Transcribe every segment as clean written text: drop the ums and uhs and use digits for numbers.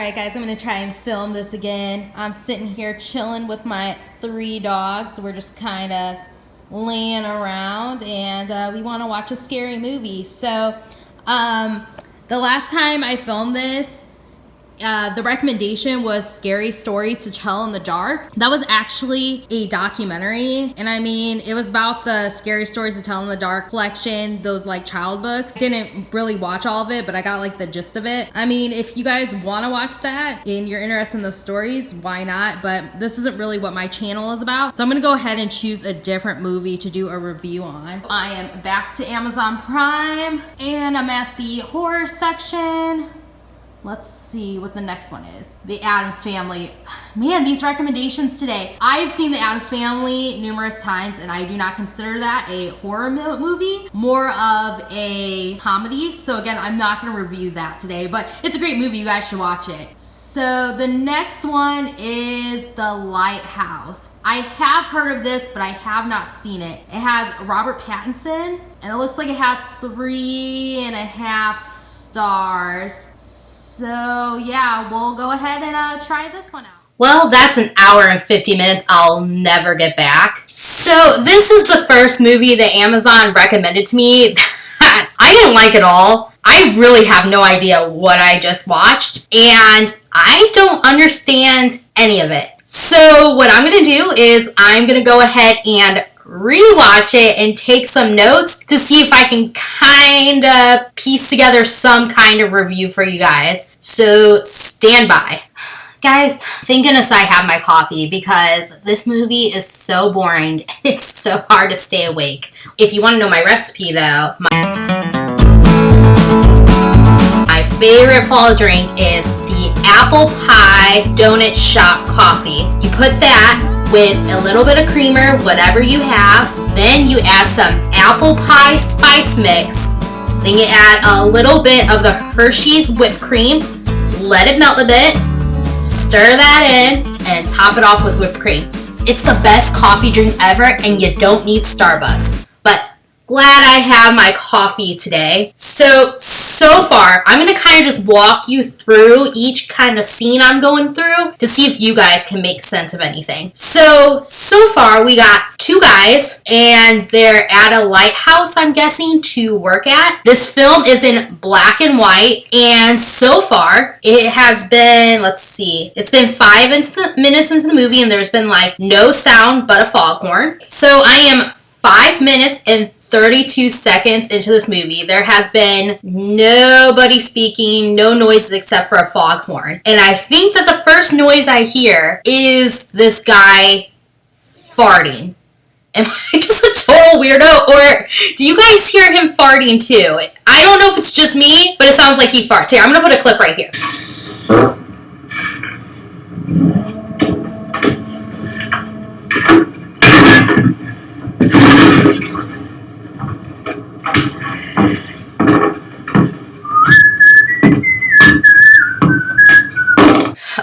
Alright guys, I'm going to try and film this again. I'm sitting here chilling with my 3 dogs. We're just kind of laying around and we want to watch a scary movie. So the last time I filmed this, the recommendation was Scary Stories to Tell in the Dark. That was actually a documentary, and I mean, it was about the Scary Stories to Tell in the Dark collection, those like child books. Didn't really watch all of it, but I got like the gist of it. I mean, if you guys want to watch that and you're interested in those stories, why not? But this isn't really what my channel is about, so I'm gonna go ahead and choose a different movie to do a review on. I am back to Amazon Prime, and I'm at the horror section. Let's see what the next one is. The Addams Family. Man, these recommendations today. I've seen The Addams Family numerous times, and I do not consider that a horror movie, more of a comedy. So again, I'm not gonna review that today, but it's a great movie. You guys should watch it. So the next one is The Lighthouse. I have heard of this, but I have not seen it. It has Robert Pattinson, and it looks like it has 3.5 stars. So yeah, we'll go ahead and try this one out. Well, that's an hour and 50 minutes I'll never get back. So this is the first movie that Amazon recommended to me that I didn't like at all. I really have no idea what I just watched, and I don't understand any of it. So what I'm going to do is I'm going to go ahead and rewatch it and take some notes to see if I can kind of piece together some kind of review for you guys. So stand by. Guys, thank goodness I have my coffee because this movie is so boring. It's so hard to stay awake. If you want to know my recipe though, my favorite fall drink is the apple pie donut shop coffee. You put that with a little bit of creamer, whatever you have. Then you add some apple pie spice mix. Then you add a little bit of the Hershey's whipped cream. Let it melt a bit. Stir that in and top it off with whipped cream. It's the best coffee drink ever, and you don't need Starbucks. But glad I have my coffee today. So far, I'm going to kind of just walk you through each kind of scene I'm going through to see if you guys can make sense of anything. So far, we got 2 guys, and they're at a lighthouse, I'm guessing, to work at. This film is in black and white, and so far, it has been, let's see, it's been 5 minutes into the movie, and there's been like no sound but a foghorn. So I am 5 minutes and 32 seconds into this movie. There has been nobody speaking, no noises except for a foghorn. And I think that the first noise I hear is this guy farting. Am I just a total weirdo, or do you guys hear him farting too? I don't know if it's just me, but it sounds like he farts. Here, I'm gonna put a clip right here.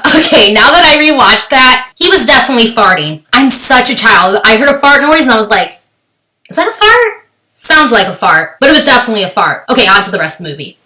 Okay, now that I rewatched that, he was definitely farting. I'm such a child. I heard a fart noise and I was like, is that a fart? Sounds like a fart, but it was definitely a fart. Okay, on to the rest of the movie.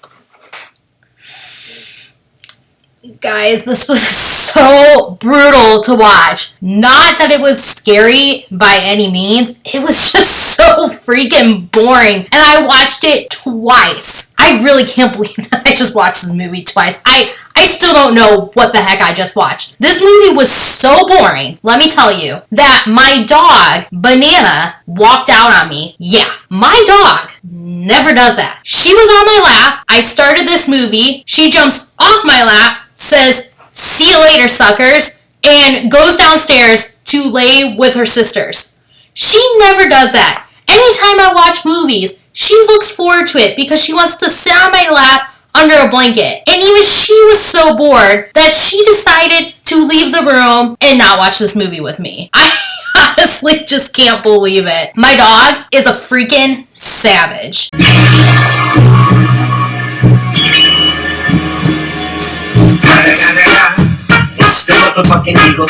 Guys, this was so brutal to watch. Not that it was scary by any means. It was just so freaking boring. And I watched it twice. I really can't believe that I just watched this movie twice. I still don't know what the heck I just watched. This movie was so boring, let me tell you, that my dog, Banana, walked out on me. Yeah, my dog never does that. She was on my lap. I started this movie. She jumps off my lap, says, "See you later, suckers," and goes downstairs to lay with her sisters. She never does that. Anytime I watch movies, she looks forward to it because she wants to sit on my lap under a blanket. And even she was so bored that she decided to leave the room and not watch this movie with me. I honestly just can't believe it. My dog is a freaking savage. What's motherfucking eagle.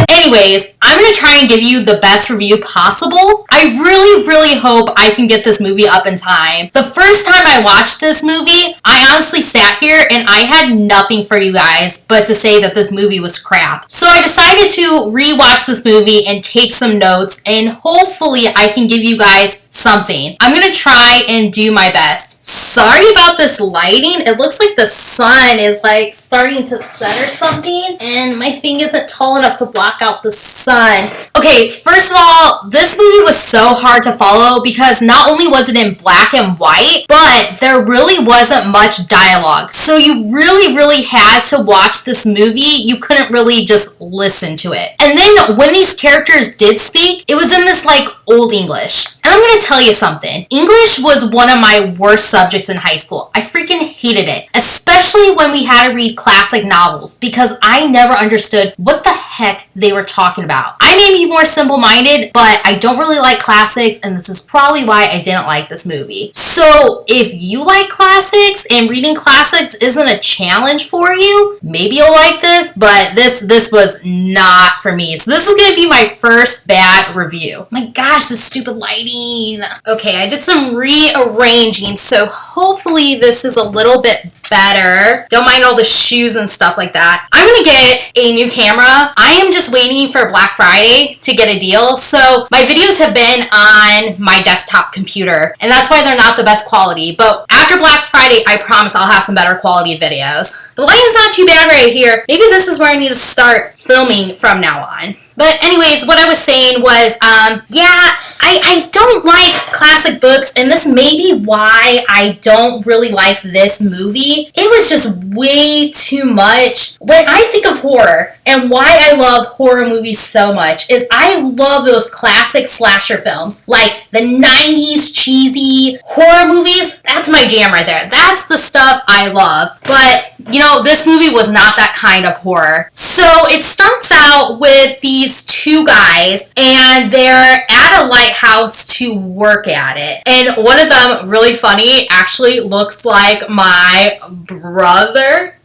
Anyways, I'm gonna try and give you the best review possible. I really hope I can get this movie up in time. The first time I watched this movie, I honestly sat here and I had nothing for you guys but to say that this movie was crap. So I decided to rewatch this movie and take some notes, and hopefully I can give you guys something. I'm gonna try and do my best. Sorry about this lighting. It looks like the sun is like starting to set or something, and my thing isn't tall enough to block out the sun. Okay, first of all, this movie was so hard to follow because not only was it in black and white, but there really wasn't much dialogue. So you really had to watch this movie. You couldn't really just listen to it. And then when these characters did speak, it was in this like old English. And I'm gonna tell you something. English was one of my worst subjects in high school. I freaking hated it. Especially when we had to read classic novels because I never understood what the heck they were talking about. I may be more simple-minded, but I don't really like classics, and this is probably why I didn't like this movie. So if you like classics and reading classics isn't a challenge for you, maybe you'll like this, but this was not for me. So this is gonna be my first bad review. My gosh, this stupid lighting. Okay, I did some rearranging, so hopefully this is a little bit better. Don't mind all the shoes and stuff like that. I'm gonna get a new camera. I am just waiting for Black Friday to get a deal, so my videos have been on my desktop computer, and that's why they're not the best quality, but after Black Friday, I promise I'll have some better quality videos. The lighting's not too bad right here. Maybe this is where I need to start filming from now on. But anyways, what I was saying was, I don't like classic books, and this may be why I don't really like this movie. It was just way too much. When I think of horror, and why I love horror movies so much, is I love those classic slasher films, like the 90s cheesy horror movies. That's my jam right there. That's the stuff I love. But, you know, this movie was not that kind of horror. So it starts out with these two guys, and they're at a lighthouse to work at it. And one of them, really funny, actually looks like my brother.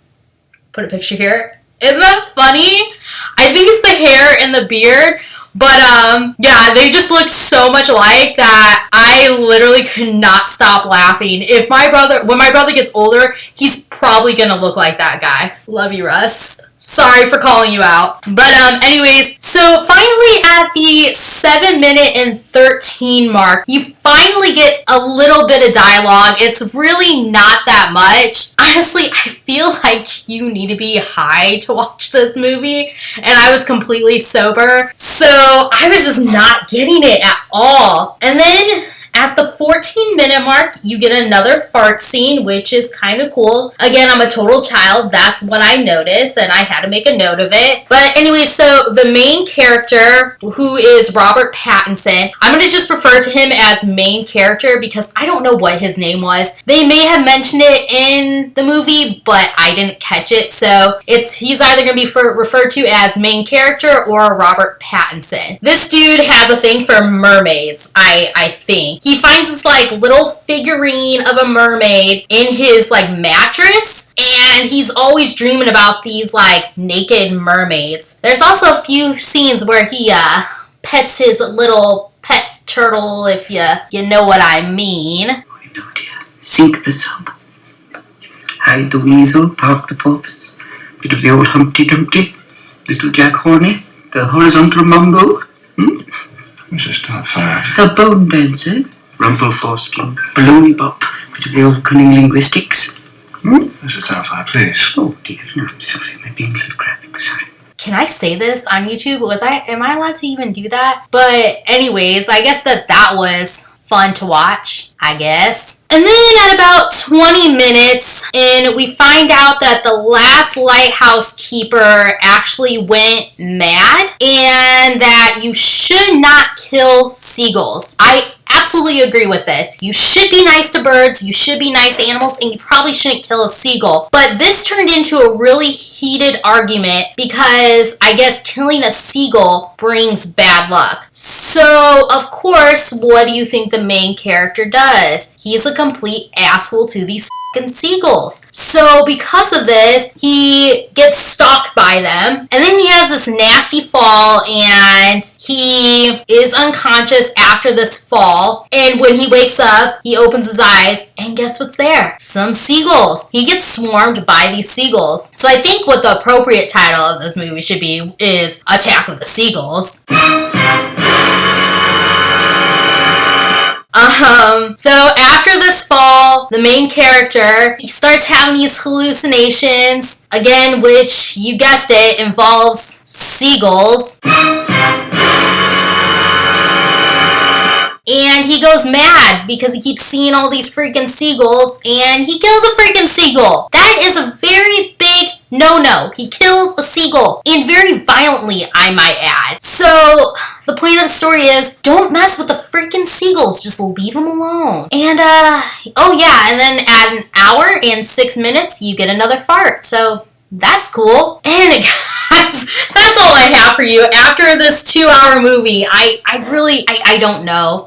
Put a picture here. Isn't that funny? I think it's the hair and the beard. But, yeah, they just look so much alike that I literally could not stop laughing. When my brother gets older, he's probably gonna look like that guy. Love you, Russ. Sorry for calling you out. But, anyways, so finally at the 7-minute and 13 mark, you finally get a little bit of dialogue. It's really not that much. Honestly, I feel like you need to be high to watch this movie, and I was completely sober, so I was just not getting it at all. And then at the 14-minute mark, you get another fart scene, which is kind of cool. Again, I'm a total child. That's what I noticed, and I had to make a note of it. But anyway, so the main character, who is Robert Pattinson, I'm going to just refer to him as main character because I don't know what his name was. They may have mentioned it in the movie, but I didn't catch it. So he's either going to be referred to as main character or Robert Pattinson. This dude has a thing for mermaids, I think. He finds this like little figurine of a mermaid in his like mattress, and he's always dreaming about these like naked mermaids. There's also a few scenes where he pets his little pet turtle, if you know what I mean. I know, dear. Sink the sub. Hide the weasel, park the porpoise. Bit of the old Humpty Dumpty, little Jack Horny, the horizontal mumbo. This is start fire. The bone dancer, rumple foreskin, balloony bop, bit of the old cunning linguistics. This is start fire, please. Oh dear, no, sorry, I'm being a little graphic, sorry. Can I say this on YouTube? Am I allowed to even do that? But anyways, I guess that was fun to watch, I guess. And then at about 20 minutes, and we find out that the last lighthouse keeper actually went mad, and that you should not kill seagulls. I absolutely agree with this. You should be nice to birds, you should be nice to animals, and you probably shouldn't kill a seagull. But this turned into a really heated argument because I guess killing a seagull brings bad luck. So, of course, what do you think the main character does? He's a complete asshole to these seagulls. So because of this, he gets stalked by them, and then he has this nasty fall, and he is unconscious after this fall. And when he wakes up, he opens his eyes, and guess what's there? Some seagulls. He gets swarmed by these seagulls. So I think what the appropriate title of this movie should be is Attack of the Seagulls. So after this fall, the main character, he starts having these hallucinations, again, which, you guessed it, involves seagulls. And he goes mad because he keeps seeing all these freaking seagulls, and he kills a freaking seagull. That is a very big no-no. He kills a seagull, and very violently, I might add. So the point of the story is, don't mess with the freaking seagulls. Just leave them alone. And, oh yeah, and then at an hour and 6 minutes, you get another fart. So that's cool. And guys, that's all I have for you. After this 2-hour movie, I don't know.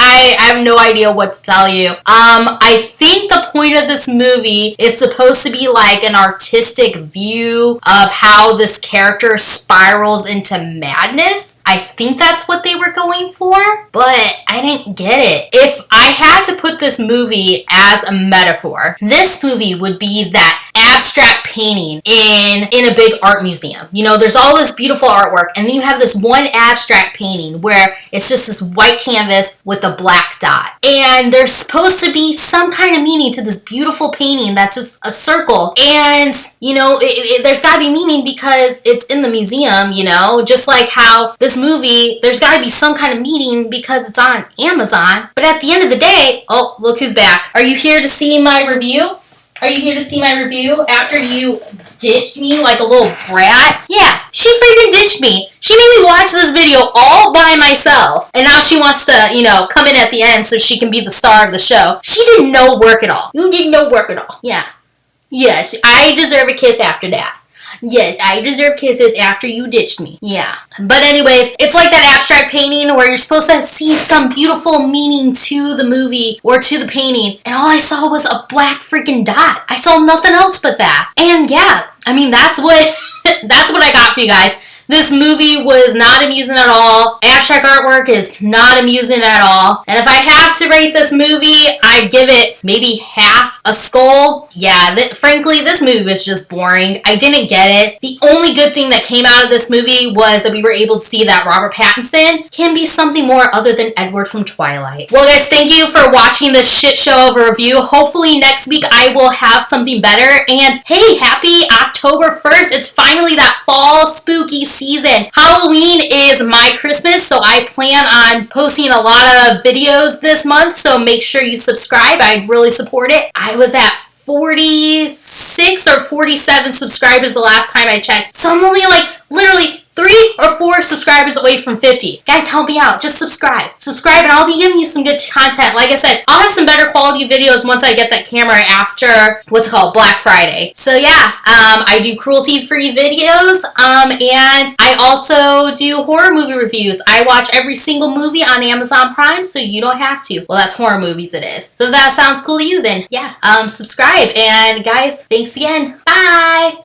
I have no idea what to tell you. I think the point of this movie is supposed to be like an artistic view of how this character spirals into madness. I think that's what they were going for, but I didn't get it. If I had to put this movie as a metaphor, this movie would be that abstract painting in a big art museum. You know, there's all this beautiful artwork, and then you have this one abstract painting where it's just this white canvas with a black dot. And there's supposed to be some kind of meaning to this beautiful painting that's just a circle. And, you know, there's gotta be meaning because it's in the museum, you know? Just like how this movie, there's gotta be some kind of meaning because it's on Amazon. But at the end of the day, oh, look who's back. Are you here to see my review? Are you here to see my review after you ditched me like a little brat? Yeah, she freaking ditched me. She made me watch this video all by myself. And now she wants to, you know, come in at the end so she can be the star of the show. She did no work at all. You did no work at all. Yeah. Yes, I deserve a kiss after that. Yes, I deserve kisses after you ditched me. Yeah. But anyways, it's like that abstract painting where you're supposed to see some beautiful meaning to the movie or to the painting, and all I saw was a black freaking dot. I saw nothing else but that. And yeah, I mean, that's what that's what I got for you guys. This movie was not amusing at all. Abstract artwork is not amusing at all. And if I have to rate this movie, I'd give it maybe half a skull. Yeah, frankly, this movie was just boring. I didn't get it. The only good thing that came out of this movie was that we were able to see that Robert Pattinson can be something more other than Edward from Twilight. Well, guys, thank you for watching this shit show of a review. Hopefully next week I will have something better. And hey, happy October 1st. It's finally that fall spooky season. Halloween is my Christmas, so I plan on posting a lot of videos this month, so make sure you subscribe. I'd really support it. I was at 46 or 47 subscribers the last time I checked, so I'm only like literally 3 or 4 subscribers away from 50. Guys, help me out. Just subscribe. Subscribe and I'll be giving you some good content. Like I said, I'll have some better quality videos once I get that camera after what's called Black Friday. So yeah, I do cruelty-free videos, and I also do horror movie reviews. I watch every single movie on Amazon Prime, so you don't have to. Well, that's horror movies it is. So if that sounds cool to you, then yeah, subscribe. And guys, thanks again. Bye!